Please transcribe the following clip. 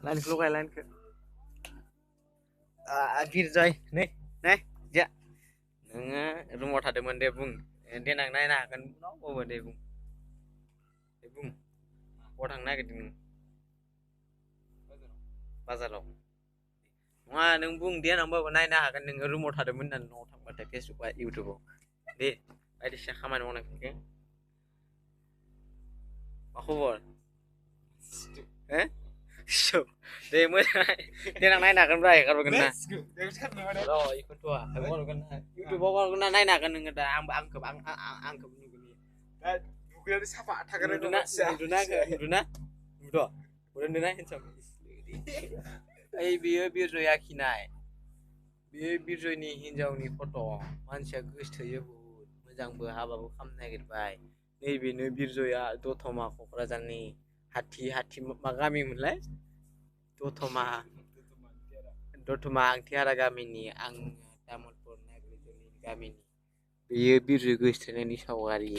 लाइनखौ लगाय लाइनखौ बिरजय नै नै जा नोङो रुमाव थादोंमोन दे बुं देनां नायनो हागोन उनाव दे बुं बहा थांनो नागिरदों नों बाजाराव नङा नों बुं दे होनबाबो नायनो हागोन नोङो रुमाव थादोंमोन होननानै न'आव थांबाथाय फेसबुक बा इउटुबाव दे बायदिसिना खामानि मावनायफोरखौ मा खबर हो दे मोजां देनां नायनो हागोन ब्रा हेगारहरगोन ना र' इखौथ' हेगारहरगोन ना इउटुबाव हगारगोन ना नायनो हागोन नोङो दा आंखौ नुगोन दुगैनानै साफा थागोन नुदोना ओइ बियो बिरजय आखिनाय बेयो बिरजयनि हिनजावनि फट' मानसिया गोसोथोयो बुहुद मोजांबो हाबाबो खालामनो नागिरबाय नैबेनो बिरजया दतमा क'क्राझारनि हाथि मा गामिमोनलाय दतमा आंथिहारा गामिनि आं तामुलपुर नाग्रिजुलि गामिनि बेयो बिरजय गोसोथोनायनि सावगारि